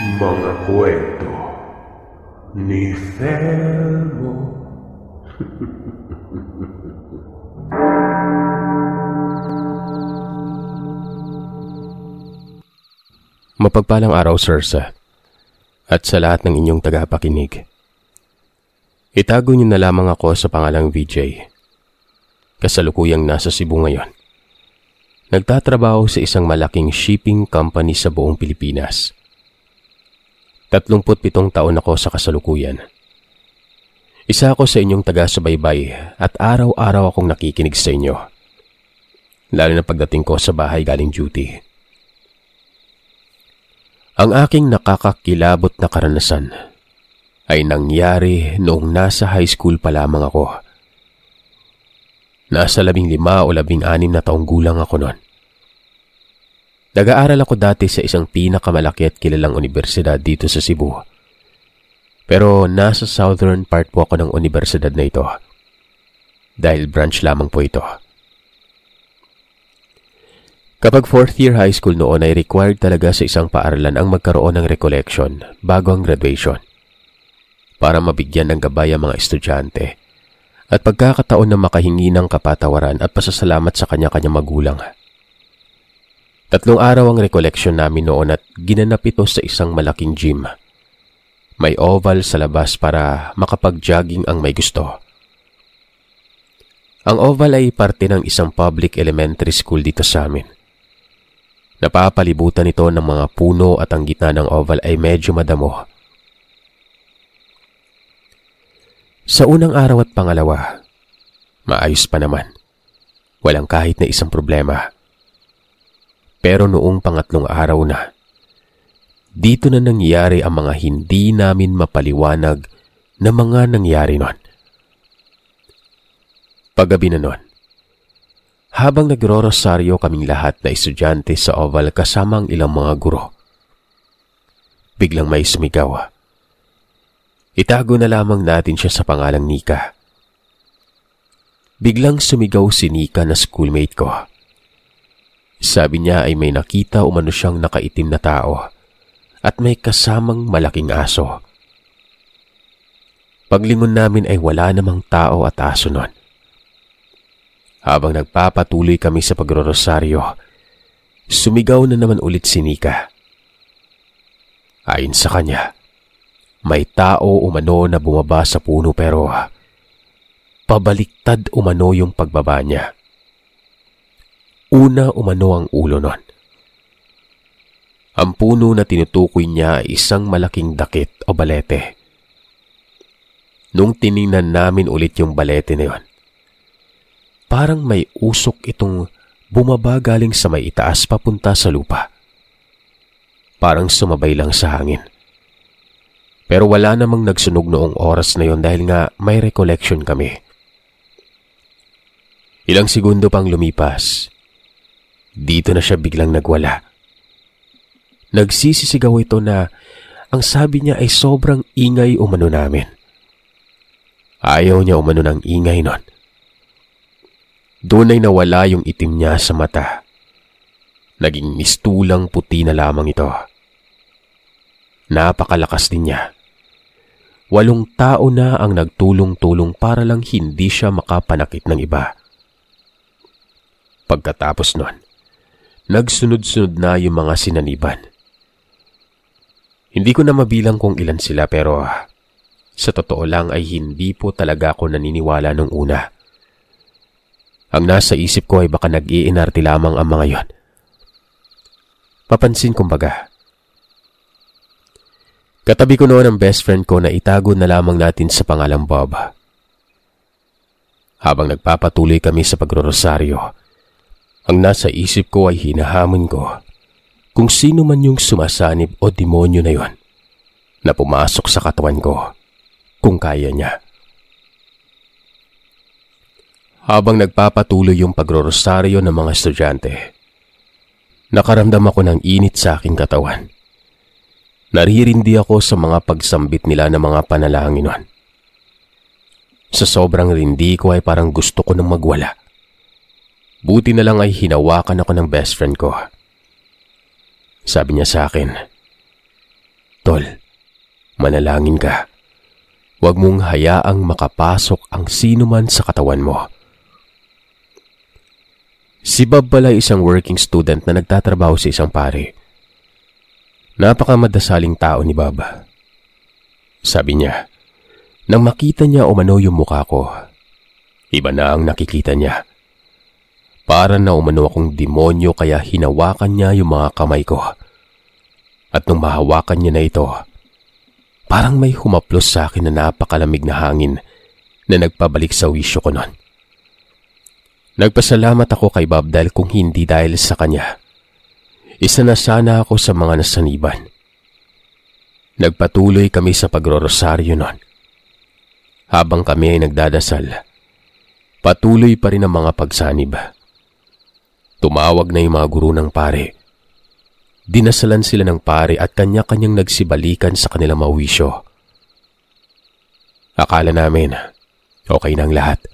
Mga kwento ni Felmo. Mapagpalang araw, Sirsa, at sa lahat ng inyong tagapakinig. Itago niyo na lamang ako sa pangalang VJ. Kasalukuyang nasa Cebu ngayon. Nagtatrabaho sa isang malaking shipping company sa buong Pilipinas. 37 taon ako sa kasalukuyan. Isa ako sa inyong taga-subaybay at araw-araw akong nakikinig sa inyo. Lalo na pagdating ko sa bahay galing duty. Ang aking nakakakilabot na karanasan ay nangyari noong nasa high school pa lamang ako. Nasa 15 o 16 na taong gulang ako noon. Nag-aaral ako dati sa isang pinakamalaki at kilalang universidad dito sa Cebu. Pero nasa southern part po ako ng universidad na ito. Dahil branch lamang po ito. Kapag 4th year high school noon ay required talaga sa isang paaralan ang magkaroon ng recollection bago ang graduation. Para mabigyan ng gabay ang mga estudyante at pagkakataon na makahingi ng kapatawaran at pasasalamat sa kanya-kanyang magulang. 3 araw ang recollection namin noon at ginanap ito sa isang malaking gym. May oval sa labas para makapag-jogging ang may gusto. Ang oval ay parte ng isang public elementary school dito sa amin. Napapalibutan ito ng mga puno at ang gitna ng oval ay medyo madamo. Sa unang araw at pangalawa, maayos pa naman. Walang kahit na isang problema. Pero noong pangatlong araw na, dito na nangyari ang mga hindi namin mapaliwanag na mga nangyari nun. Paggabi na nun, habang nagro-rosaryo kaming lahat na estudyante sa oval kasama ang ilang mga guro, biglang may sumigaw. Itago na lamang natin siya sa pangalang Nika. Biglang sumigaw si Nika na schoolmate ko. Sabi niya ay may nakita umano siyang nakaitim na tao at may kasamang malaking aso. Paglingon namin ay wala namang tao at aso nun. Habang nagpapatuloy kami sa pagro-rosaryo, sumigaw na naman ulit si Nika. Ayon sa kanya, may tao umano na bumaba sa puno pero pabaliktad umano yung pagbaba niya. Una umano ang ulo nun. Ang puno na tinutukoy niya ay isang malaking dakit o balete. Nung tiningnan namin ulit yung balete na yun, parang may usok itong bumaba galing sa may itaas papunta sa lupa. Parang sumabay lang sa hangin. Pero wala namang nagsunog noong oras na yon dahil nga may recollection kami. Ilang segundo pang lumipas, dito na siya biglang nagwala. Nagsisisigaw ito na ang sabi niya ay sobrang ingay umano namin. Ayaw niya umano ng ingay nun. Doon ay nawala yung itim niya sa mata. Naging mistulang puti na lamang ito. Napakalakas din niya. 8 tao na ang nagtulong-tulong para lang hindi siya makapanakit ng iba. Pagkatapos nun, nagsunod-sunod na yung mga sinaniban. Hindi ko na mabilang kung ilan sila pero sa totoo lang ay hindi po talaga ako naniniwala nung una. Ang nasa isip ko ay baka nag-iinarte lamang ang mga yon. Papansin kumbaga. Katabi ko noon ang best friend ko na itago na lamang natin sa pangalang Bob. Habang nagpapatuloy kami sa pagro-rosaryo, ang nasa isip ko ay hinahamon ko kung sino man yung sumasanib o demonyo na yon na pumasok sa katawan ko kung kaya niya. Habang nagpapatuloy yung pagro-rosaryo ng mga estudyante, nakaramdam ako ng init sa aking katawan. Naririndi ako sa mga pagsambit nila ng mga panalangin nun. Sa sobrang rindi ko ay parang gusto ko nang magwala. Buti na lang ay hinawakan ako ng best friend ko. Sabi niya sa akin, Tol, manalangin ka. Huwag mong hayaang makapasok ang sino man sa katawan mo. Si Bob pala isang working student na nagtatrabaho sa isang pare. Napakamadasaling tao ni Bob. Sabi niya, nang makita niya umano yung mukha ko, iba na ang nakikita niya. Para na umano akong demonyo kaya hinawakan niya yung mga kamay ko. At nung mahawakan niya na ito, parang may humaplos sa akin na napakalamig na hangin na nagpabalik sa wisyo ko noon. Nagpasalamat ako kay Bob dahil kung hindi dahil sa kanya, isa na sana ako sa mga nasaniban. Nagpatuloy kami sa pagrorosaryo noon. Habang kami ay nagdadasal, patuloy pa rin ang mga pagsanib. Tumawag na yung mga guro ng pare. Dinasalan sila ng pare at kanya-kanyang nagsibalikan sa kanilang mga wisyo. Akala namin, okay na ang lahat.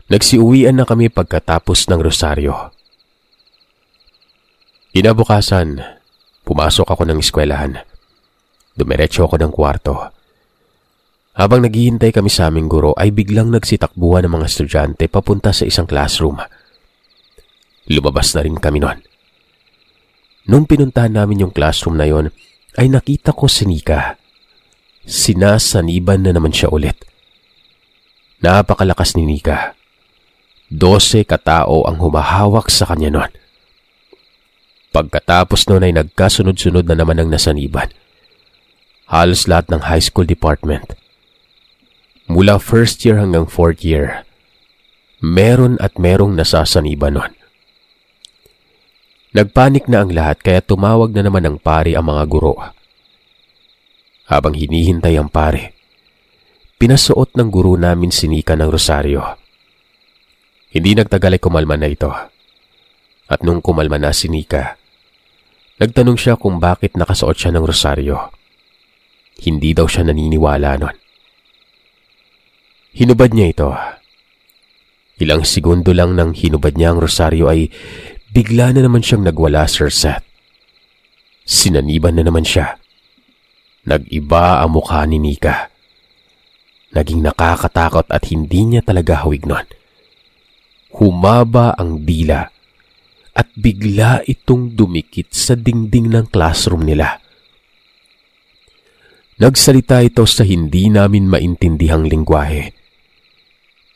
Nagsiuwian na kami pagkatapos ng rosaryo. Kinabukasan, pumasok ako ng eskwelahan. Dumiretso ako ng kwarto. Habang naghihintay kami sa aming guro ay biglang nagsitakbuhan ng mga estudyante papunta sa isang classroom. Lumabas na rin kami noon. Nung pinuntahan namin yung classroom na yon, ay nakita ko si Nika. Sinasaniban na naman siya ulit. Napakalakas ni Nika. 12 katao ang humahawak sa kanya noon. Pagkatapos noon ay nagkasunod-sunod na naman ang nasaniban. Halos lahat ng high school department. Mula first year hanggang fourth year, meron at merong nasasaniban noon. Nagpanik na ang lahat kaya tumawag na naman ng pare ang mga guro. Habang hinihintay ang pare, pinasuot ng guro namin si Nika ng rosaryo. Hindi nagtagal ay kumalma na ito. At nung kumalma na si Nika, nagtanong siya kung bakit nakasuot siya ng rosaryo. Hindi daw siya naniniwala nun. Hinubad niya ito. Ilang segundo lang nang hinubad niya ang rosaryo ay bigla na naman siyang nagwala, Sir Seth. Sinaniban na naman siya. Nag-iba ang mukha ni Nika. Naging nakakatakot at hindi niya talaga hawig nun. Humaba ang dila at bigla itong dumikit sa dingding ng classroom nila. Nagsalita ito sa hindi namin maintindihang lingwahe.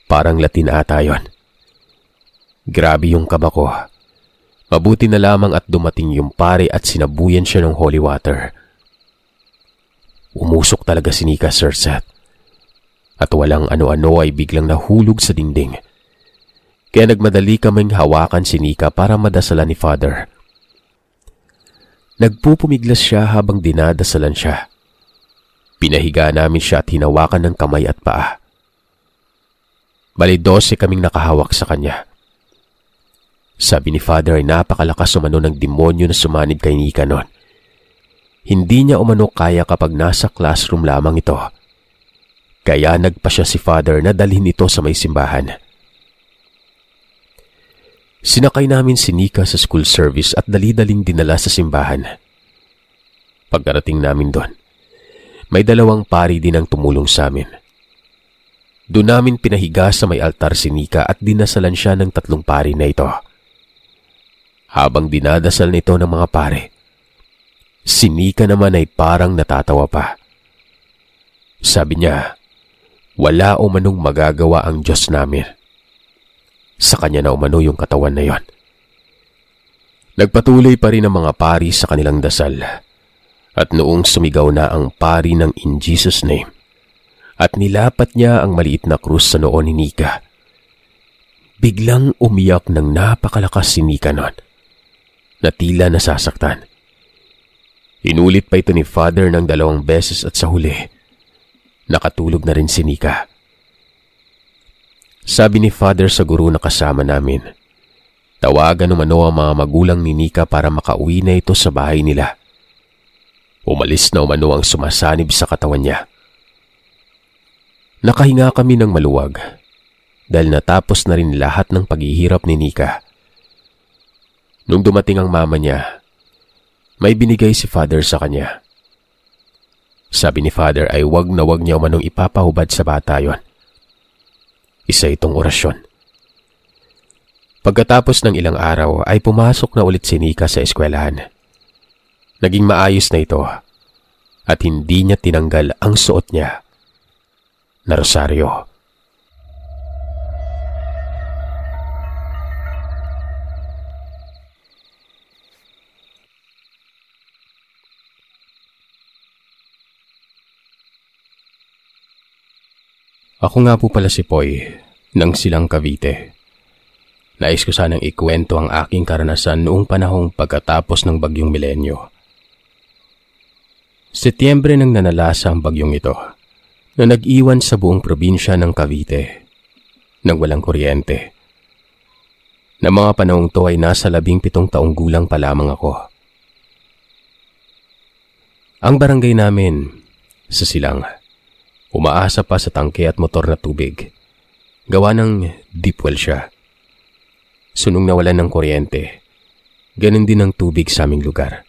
Parang Latin ata yun. Grabe yung kaba ko. Mabuti na lamang at dumating yung pare at sinabuyan siya ng holy water. Umusok talaga si Nika, Sir Seth. At walang ano-ano ay biglang nahulog sa dingding. Kaya nagmadali kaming hawakan si Nika para madasalan ni Father. Nagpupumiglas siya habang dinadasalan siya. Pinahiga namin siya at hinawakan ng kamay at paa. Bali 12 kaming nakahawak sa kanya. Sabi ni Father ay napakalakas umano ng demonyo na sumanib kay Nika noon. Hindi niya umano kaya kapag nasa classroom lamang ito. Kaya nagpa siya si Father na dalhin ito sa may simbahan. Sinakay namin si Nika sa school service at dali-daling dinala sa simbahan. Pagkarating namin doon, may 2 pari din ang tumulong sa amin. Doon namin pinahiga sa may altar si Nika at dinasalan siya ng 3 pari na ito. Habang dinadasal nito ng mga pare, si Nika naman ay parang natatawa pa. Sabi niya, wala umanong magagawa ang Diyos namin. Sa kanya na umano yung katawan na yon. Nagpatuloy pa rin ang mga pari sa kanilang dasal. At noong sumigaw na ang pari ng In Jesus' Name, at nilapat niya ang maliit na krus sa noo ni Nika, biglang umiyak ng napakalakas si Nika noon, na tila nasasaktan. Inulit pa ito ni Father ng 2 beses at sa huli, nakatulog na rin si Nika. Sabi ni Father sa guro na kasama namin, tawagan umano ang mga magulang ni Nika para makauwi na ito sa bahay nila. Umalis na umano ang sumasanib sa katawan niya. Nakahinga kami ng maluwag dahil natapos na rin lahat ng paghihirap ni Nika. Nung dumating ang mama niya, may binigay si Father sa kanya. Sabi ni Father ay wag na wag niya umanong ipapahubad sa bata yon. Isa itong orasyon. Pagkatapos ng ilang araw ay pumasok na ulit si Nika sa eskwelahan. Naging maayos na ito at hindi niya tinanggal ang suot niya na rosaryo. Ako nga po pala si Poy, ng Silang Cavite. Nais ko sanang ikwento ang aking karanasan noong panahong pagkatapos ng bagyong Milenyo. Setyembre nang nanalasa ang bagyong ito, na nag-iwan sa buong probinsya ng Cavite, nang walang kuryente. Na mga panahong to ay nasa 17 taong gulang pa lamang ako. Ang barangay namin, sa Silang, umaasa pa sa tangke at motor na tubig. Gawa ng deep well siya. Sunong nawalan ng kuryente. Ganun din ang tubig sa aming lugar.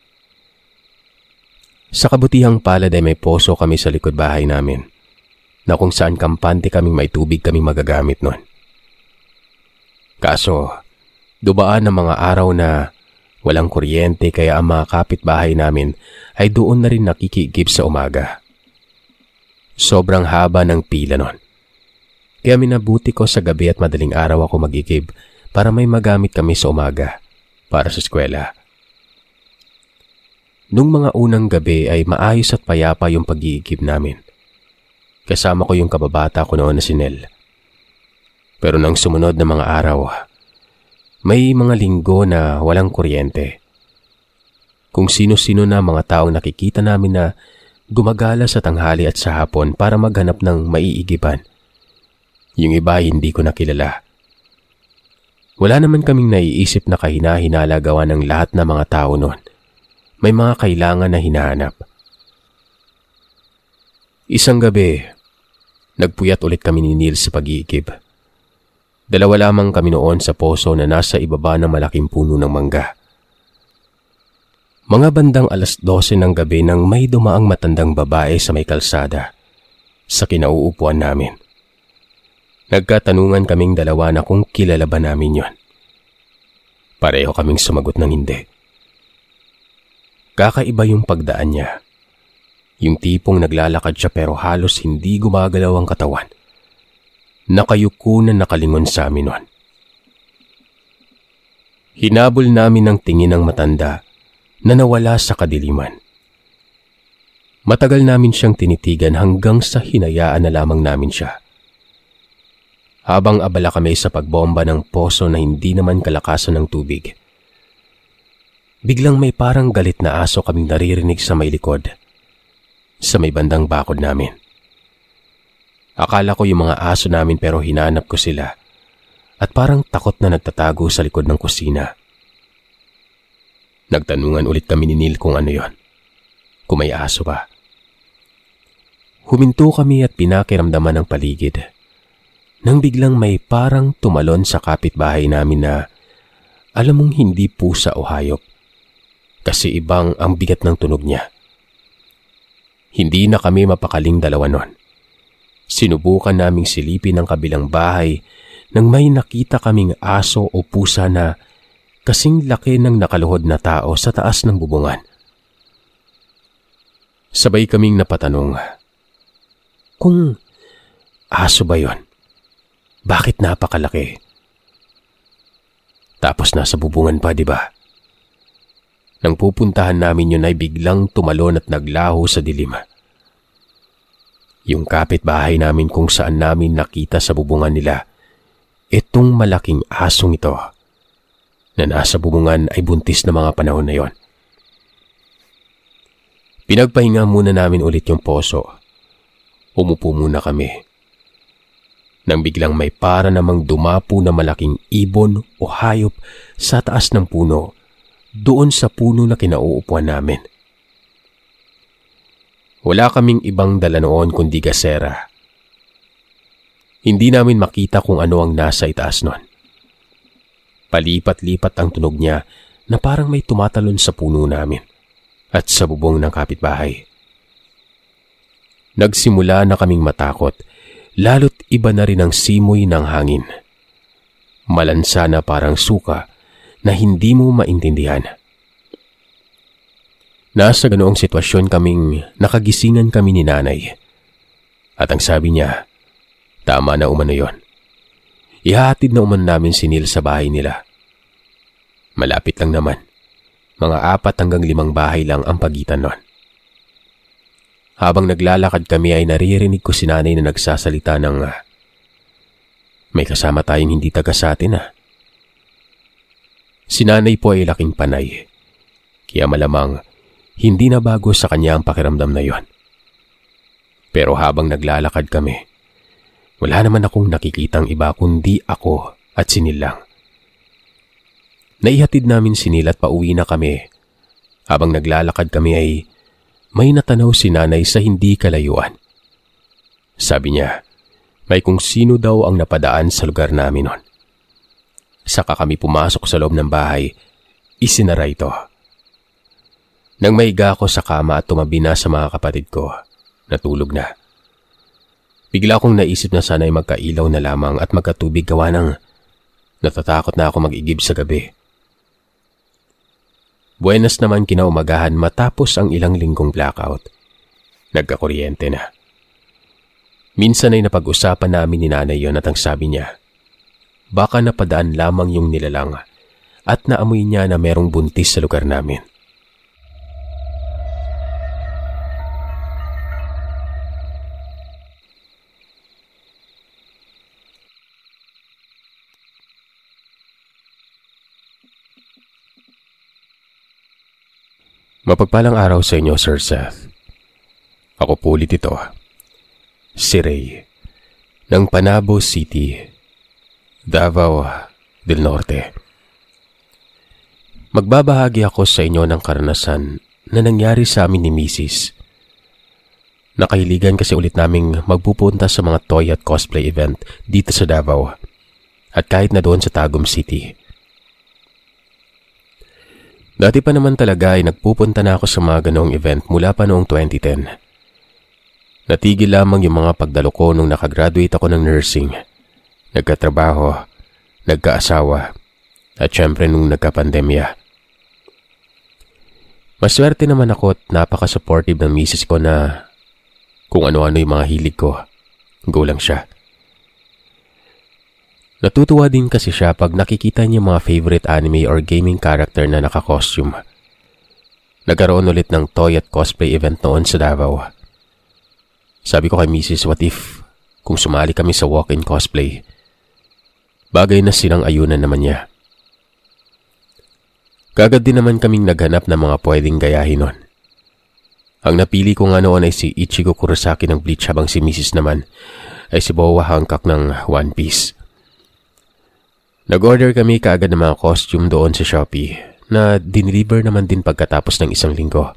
Sa kabutihang palad ay may poso kami sa likod bahay namin, na kung saan kampante kaming may tubig kaming magagamit nun. Kaso, dumaan ng mga araw na walang kuryente kaya ang mga kapitbahay namin ay doon na rin nakikigib sa umaga. Sobrang haba ng pila nun. Kaya minabuti ko sa gabi at madaling araw ako magigib para may magamit kami sa umaga para sa eskwela. Nung mga unang gabi ay maayos at payapa yung pag-iigib namin. Kasama ko yung kababata ko noon na si Nel. Pero nang sumunod na mga araw, may mga linggo na walang kuryente. Kung sino-sino na mga taong nakikita namin na gumagala sa tanghali at sa hapon para maghanap ng maiigiban. Yung iba hindi ko nakilala. Wala naman kaming naiisip na kahina-hinala gawa ng lahat ng mga tao noon. May mga kailangan na hinahanap. Isang gabi, nagpuyat ulit kami ni Neil sa pag-iigib. Dalawa lamang kami noon sa poso na nasa ibaba ng malaking puno ng mangga. Mga bandang 12:00 ng gabi nang may dumaang matandang babae sa may kalsada sa kinauupuan namin. Nagkatanungan kaming dalawa na kung kilala ba namin yon. Pareho kaming sumagot ng hindi. Kakaiba yung pagdaan niya. Yung tipong naglalakad siya pero halos hindi gumagalaw ang katawan. Nakayuko na nakalingon sa amin nun. Hinabol namin ang tingin ng matanda na nawala sa kadiliman. Matagal namin siyang tinitigan hanggang sa hinayaan na lamang namin siya. Habang abala kami sa pagbomba ng poso na hindi naman kalakasan ng tubig, biglang may parang galit na aso kaming naririnig sa may likod, sa may bandang bakod namin. Akala ko yung mga aso namin pero hinanap ko sila at parang takot na nagtatago sa likod ng kusina. Nagtanungan ulit kami ni Neil kung ano yon, kung may aso ba. Huminto kami at pinakiramdaman ang paligid. Nang biglang may parang tumalon sa kapitbahay namin na alam mong hindi pusa o hayop. Kasi ibang ang bigat ng tunog niya. Hindi na kami mapakaling dalawa nun. Sinubukan naming silipin ang kabilang bahay nang may nakita kaming aso o pusa na kasing laki ng nakaluhod na tao sa taas ng bubungan. Sabay kaming napatanong, kung aso ba yon? Bakit napakalaki? Tapos nasa bubungan pa, di ba? Nang pupuntahan namin yun ay biglang tumalon at naglaho sa dilim. Yung kapitbahay namin kung saan namin nakita sa bubungan nila, itong malaking asong ito na nasa bubungan ay buntis na mga panahon na yon. Pinagpahinga muna namin ulit yung poso. Umupo muna kami. Nang biglang may para namang dumapo na malaking ibon o hayop sa taas ng puno, doon sa puno na kinauupuan namin. Wala kaming ibang dala noon kundi gasera. Hindi namin makita kung ano ang nasa itaas nun. Palipat-lipat ang tunog niya na parang may tumatalon sa puno namin at sa bubong ng kapitbahay. Nagsimula na kaming matakot, lalo't iba na rin ang simoy ng hangin. Malansa na parang suka na hindi mo maintindihan. Nasa ganoong sitwasyon kaming nakagisingan kami ni nanay. At ang sabi niya, tama na umano yon. Ihahatid na umano namin si Neil sa bahay nila. Malapit lang naman. Mga 4 hanggang 5 bahay lang ang pagitan nun. Habang naglalakad kami ay naririnig ko si nanay na nagsasalita ng, may kasama tayong hindi taga sa atin Si nanay po ay laking panay. Kaya malamang hindi na bago sa kanya ang pakiramdam na yon. Pero habang naglalakad kami, wala naman akong nakikitang iba kundi ako at si Neil lang. Naihatid namin si Neil at pauwi na kami. Habang naglalakad kami ay may natanaw si nanay sa hindi kalayuan. Sabi niya, may kung sino daw ang napadaan sa lugar namin nun. Saka kami pumasok sa loob ng bahay, isinara ito. Nang maiga ako sa kama at tumabi na sa mga kapatid ko, natulog na. Bigla kong naisip na sana'y magkailaw na lamang at magkatubig gawa ng natatakot na ako mag-igib sa gabi. Buenas naman kinaumagahan matapos ang ilang linggong blackout. Nagkakuryente na. Minsan ay napag-usapan namin ni nanay yon at ang sabi niya, baka napadaan lamang yung nilalang at naamoy niya na merong buntis sa lugar namin. Mapagpalang araw sa inyo, Sir Seth. Ako po ulit ito, si Ray, ng Panabo City, Davao del Norte. Magbabahagi ako sa inyo ng karanasan na nangyari sa amin ni Mrs. Nakahiligan kasi ulit naming magpupunta sa mga toy at cosplay event dito sa Davao at kahit na doon sa Tagum City. Dati pa naman talaga ay nagpupunta na ako sa mga ganoong event mula pa noong 2010. Natigil lamang yung mga pagdalo ko nung nakagraduate ako ng nursing, nagkatrabaho, nagkaasawa, at syempre nung nagkapandemya. Maswerte naman ako at napaka-supportive ng misis ko na kung ano-ano yung mga hilig ko, go lang siya. Natutuwa din kasi siya pag nakikita niya mga favorite anime or gaming character na naka-costume. Nagkaroon ulit ng toy at cosplay event noon sa Davao. Sabi ko kay Mrs. what if kung sumali kami sa walk-in cosplay? Bagay na silang ayunan naman niya. Kagad din naman kaming naghanap ng mga pwedeng gayahin nun. Ang napili ko nga noon ay si Ichigo Kurosaki ng Bleach habang si Mrs. naman ay si Boa Hancock ng One Piece. Nag-order kami kaagad ng mga costume doon sa Shopee na dineliver naman din pagkatapos ng 1 linggo.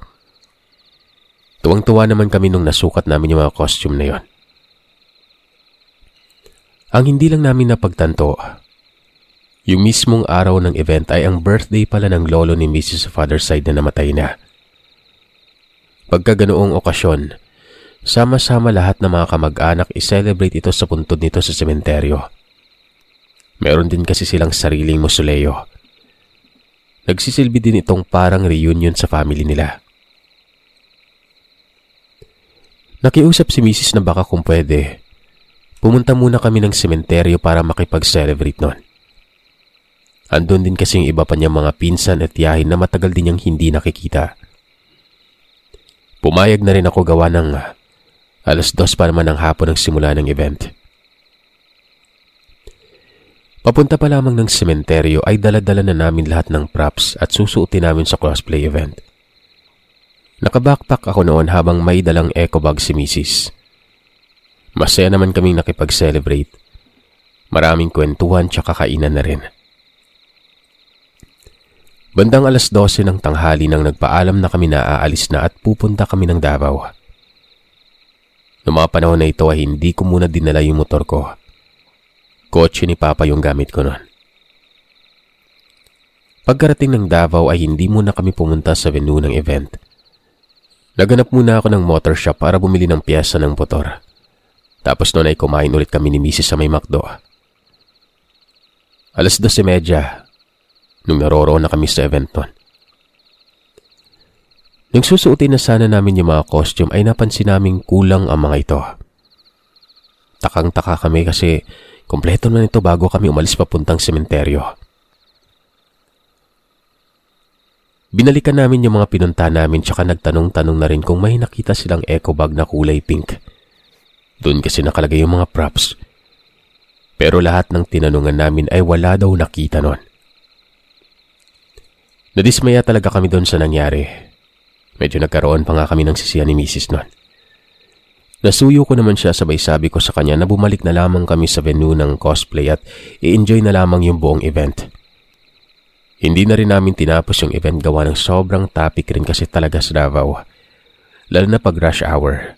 Tuwang-tuwa naman kami nung nasukat namin yung mga costume na yon. Ang hindi lang namin napagtanto, yung mismong araw ng event ay ang birthday pala ng lolo ni Mrs. sa father's side na namatay na. Pagka ganoong okasyon, sama-sama lahat ng mga kamag-anak i-celebrate ito sa puntod nito sa sementeryo. Meron din kasi silang sariling mausoleo. Nagsisilbi din itong parang reunion sa family nila. Nakiusap si Mrs. na baka kung pwede, pumunta muna kami ng sementeryo para makipag-celebrate nun. Andun din kasi yung iba pa niyang mga pinsan at tiyahin na matagal din niyang hindi nakikita. Pumayag na rin ako gawa ng 2:00 pa naman ng hapon ang simula ng event. Papunta pa lamang ng sementeryo ay dala-dala na namin lahat ng props at susuotin namin sa cosplay event. Nakabackpack ako noon habang may dalang eco bag si Mrs. Masaya naman kaming nakipag-celebrate. Maraming kwentuhan tsaka kainan na rin. Bandang 12:00 ng tanghali nang nagpaalam na kami na aalis na at pupunta kami ng Davao. Noong mga panahon na ito ay hindi ko muna dinala yung motor ko. Kotse ni Papa yung gamit ko noon. Pagkarating ng Davao ay hindi muna kami pumunta sa venue ng event. Naganap muna ako ng motor shop para bumili ng piyesa ng motor. Tapos noon ay kumain ulit kami ni Mrs. sa may McDo. 12:30 nung naroroon na kami sa event noon. Nung susuotin na sana namin yung mga costume ay napansin naming kulang ang mga ito. Takang-taka kami kasi kompleto na ito bago kami umalis papuntang sementeryo. Binalikan namin yung mga pinunta namin tsaka nagtanong-tanong na rin kung may nakita silang eco bag na kulay pink. Doon kasi nakalagay yung mga props. Pero lahat ng tinanungan namin ay wala daw nakita nun. Nadismaya talaga kami doon sa nangyari. Medyo nagkaroon pa nga kami ng sisihan ni Mrs. nun. Nasuyo ko naman siya sabay sabi ko sa kanya na bumalik na lamang kami sa venue ng cosplay at i-enjoy na lamang yung buong event. Hindi na rin namin tinapos yung event gawa ng sobrang topic rin kasi talaga sa Davao. Lalo na pag rush hour.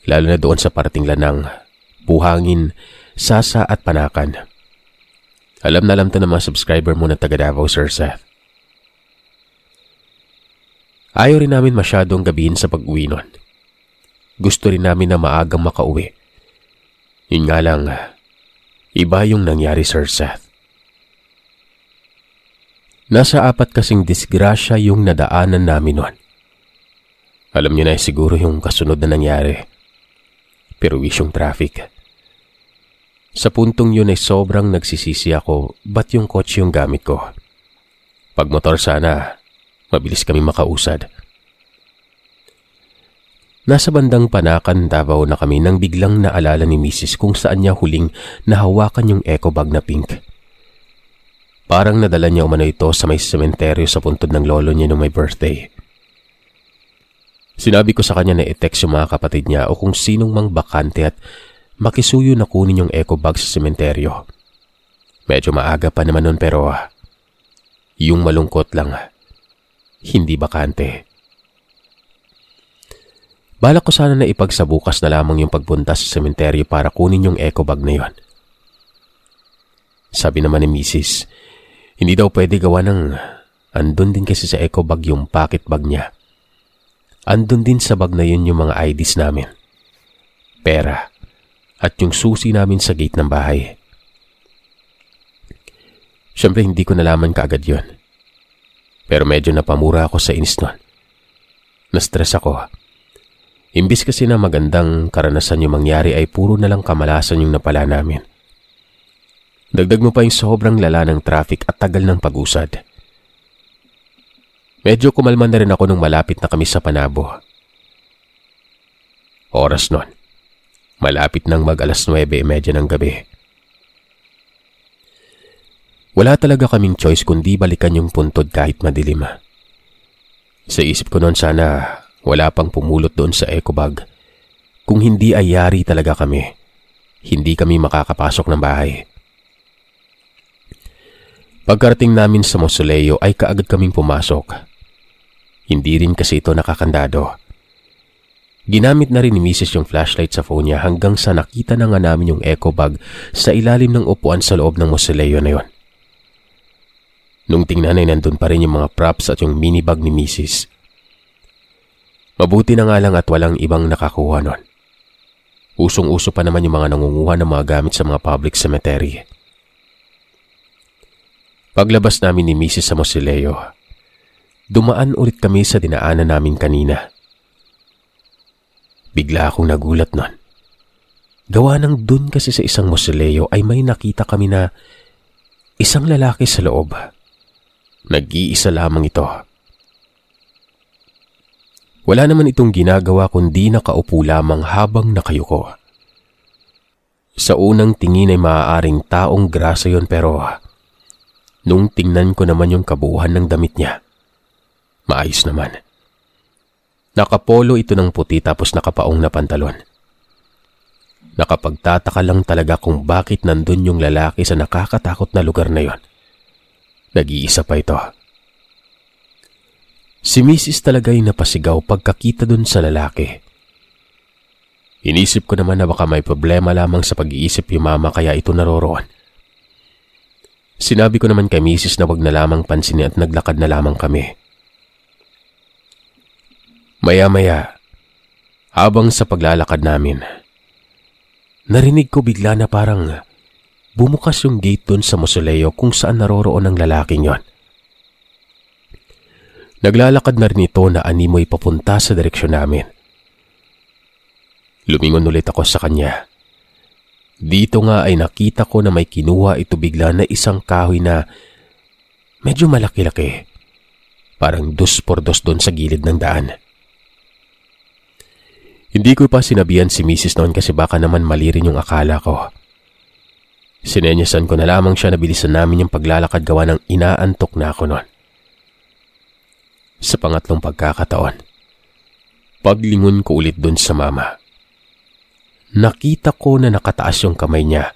Lalo na doon sa parting Lanang, Buhangin, Sasa at Panakan. Alam na alam to ng mga subscriber mo na taga Davao, Sir Seth. Ayaw rin namin masyadong gabihin sa pag-uwi nun. Gusto rin namin na maagang makauwi. Yun nga lang, iba yung nangyari, Sir Seth. Nasa 4 kasing disgrasya yung nadaanan namin nun. Alam niyo na siguro yung kasunod na nangyari. Pero wisyong traffic. Sa puntong yun ay sobrang nagsisisi ako ba't yung kotse yung gamit ko. Pag motor sana, mabilis kami makausad. Nasa bandang Panakan, Davao na kami nang biglang naalala ni Mrs. kung saan niya huling nahawakan yung eco bag na pink. Parang nadala niya umano ito sa may sementeryo sa puntod ng lolo niya nung may birthday. Sinabi ko sa kanya na i-text yung mga kapatid niya o kung sinong mang bakante at makisuyo na kunin yung eco bag sa sementeryo. Medyo maaga pa naman nun pero yung malungkot lang, hindi bakante. Balak ko sana na ipagsabukas na lamang yung pagpunta sa sementeryo para kunin yung eco bag na yon. Sabi naman ni Mrs., hindi daw pwede gawa ng andun din kasi sa eco bag yung pocket bag niya. Andun din sa bag na yun yung mga IDs namin, pera, at yung susi namin sa gate ng bahay. Siyempre hindi ko nalaman kaagad yun. Pero medyo napamura ako sa inis nun. Na-stress ako. Imbis kasi na magandang karanasan yung mangyari ay puro na lang kamalasan yung napala namin. Dagdag mo pa yung sobrang lala ng traffic at tagal ng pag-usad. Medyo kumalma na rin ako nung malapit na kami sa Panabo. Oras nun, malapit nang mag-alas 9:30 ng gabi. Wala talaga kaming choice kundi balikan yung puntod kahit madilim. Sa isip ko noon sana wala pang pumulot doon sa eco bag. Kung hindi ay yari talaga kami. Hindi kami makakapasok ng bahay. Pagkarating namin sa mausoleo ay kaagad kaming pumasok. Hindi rin kasi ito nakakandado. Ginamit na rin ni Mrs. yung flashlight sa phone niya hanggang sa nakita na nga namin yung eco bag sa ilalim ng upuan sa loob ng mausoleo na yon. Nung tingnan ay nandun pa rin yung mga props at yung mini bag ni Mrs. Mabuti na nga lang at walang ibang nakakuha nun. Usong-uso pa naman yung mga nangunguha ng mga gamit sa mga public cemetery. Paglabas namin ni Mrs. sa mausoleo, dumaan ulit kami sa dinaanan namin kanina. Bigla akong nagulat nun. Gawa ng dun kasi sa isang mausoleo ay may nakita kami na isang lalaki sa loob. Nag-iisa lamang ito. Wala naman itong ginagawa kundi nakaupo lamang habang nakayuko. Sa unang tingin ay maaaring taong grasa yon pero nung tingnan ko naman yung kabuuan ng damit niya, maayos naman. Nakapolo ito ng puti tapos nakapaong na pantalon. Nakapagtataka lang talaga kung bakit nandun yung lalaki sa nakakatakot na lugar na yon. Nag-iisa pa ito. Si Mrs. talaga'y napasigaw pagkakita dun sa lalaki. Inisip ko naman na baka may problema lamang sa pag-iisip yung mama kaya ito naroroon. Sinabi ko naman kay Mrs. na wag na lamang pansinin at naglakad na lamang kami. Maya-maya, habang sa paglalakad namin, narinig ko bigla na parang bumukas yung gate dun sa mausoleo kung saan naroroon ang lalaking yon. Naglalakad na rin ito na animoy papunta sa direksyon namin. Lumingon ulit ako sa kanya. Dito nga ay nakita ko na may kinuha ito bigla na isang kahoy na medyo malaki-laki. Parang 2x2 doon sa gilid ng daan. Hindi ko pa sinabihan si Mrs. noon kasi baka naman mali rin yung akala ko. Sinenyasan ko na lamang siya na bilisan namin yung paglalakad gawa ng inaantok na ako noon. Sa pangatlong pagkakataon, paglingon ko ulit doon sa mama. Nakita ko na nakataas yung kamay niya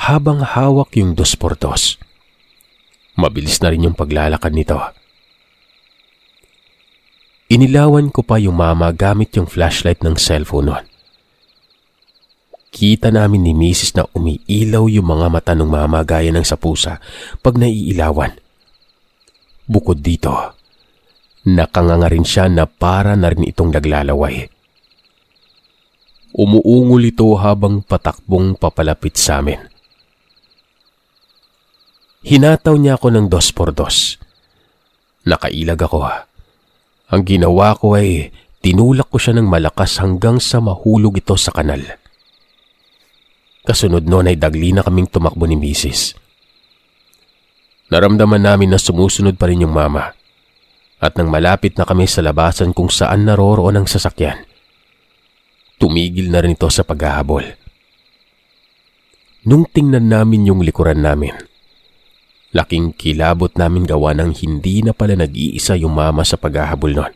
habang hawak yung 2x2. Mabilis na rin yung paglalakad nito. Inilawan ko pa yung mama gamit yung flashlight ng cellphone noon. Kita namin ni Mrs. na umiilaw yung mga mata ng mama gaya ng sa pusa pag naiilawan. Bukod dito, nakanganga rin siya na para na rin itong naglalaway. Umuungol ito habang patakbong papalapit sa amin. Hinataw niya ako ng 2x2. Nakailag ako. Ang ginawa ko ay tinulak ko siya ng malakas hanggang sa mahulog ito sa kanal. Kasunod noon ay dagli na kaming tumakbo ni Mrs. Naramdaman namin na sumusunod pa rin yung mama. At nang malapit na kami sa labasan kung saan naroroon ang sasakyan, tumigil na rin ito sa paghahabol. Nung tingnan namin yung likuran namin, laking kilabot namin gawa ng hindi na pala nag-iisa yung mama sa paghahabol nun.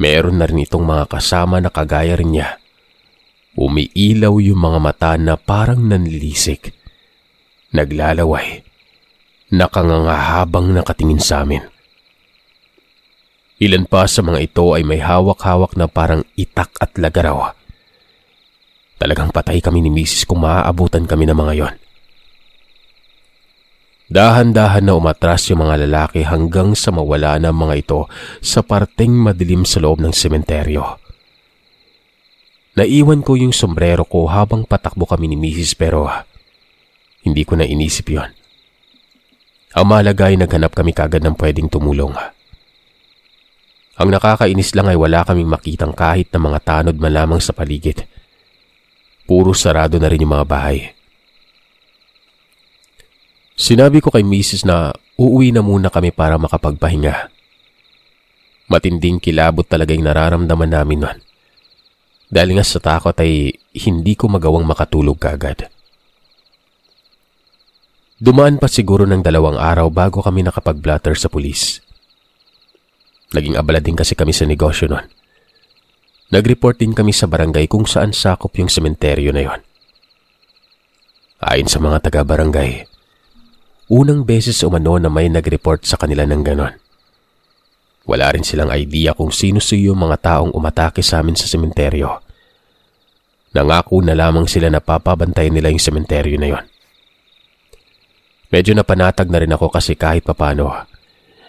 Meron na rin itong mga kasama na kagaya rin niya. Umiilaw yung mga mata na parang nanlilisik. Naglalaway. Nakanganga habang nakatingin sa amin. Ilan pa sa mga ito ay may hawak-hawak na parang itak at lagaraw. Talagang patay kami ni Mrs. kung maaabutan kami ng mga yon. Dahan-dahan na umatras yung mga lalaki hanggang sa mawala na mga ito sa parteng madilim sa loob ng sementeryo. Naiwan ko yung sombrero ko habang patakbo kami ni Mrs. pero hindi ko na inisip yon. Ang mahalaga ay naghanap kami kagad ng pwedeng tumulong. Ang nakakainis lang ay wala kaming makitang kahit na mga tanod man lamang sa paligid. Puro sarado na rin yung mga bahay. Sinabi ko kay Mrs. na uuwi na muna kami para makapagpahinga. Matinding kilabot talaga yung nararamdaman namin nun. Dahil nga sa takot ay hindi ko magawang makatulog kaagad. Dumaan pa siguro ng 2 araw bago kami nakapag-blatter sa pulis. Naging abala din kasi kami sa negosyo nun. Nag-report din kami sa barangay kung saan sakop yung sementeryo na yon. Ayon sa mga taga-barangay, unang beses umano na may nag-report sa kanila ng ganon. Wala rin silang idea kung sino-sino yung mga taong umatake sa amin sa sementeryo. Nangako na lamang sila na papabantayan nila yung sementeryo na yon. Medyo napanatag na rin ako kasi kahit papano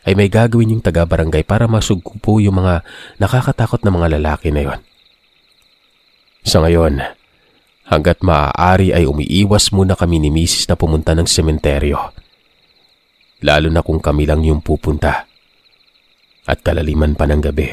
ay may gagawin yung taga-barangay para masugpo yung mga nakakatakot na mga lalaki na yon. Sa ngayon, hanggat maaari ay umiiwas muna kami ni Mrs. na pumunta ng sementeryo. Lalo na kung kami lang yung pupunta. At kalaliman pa ng gabi.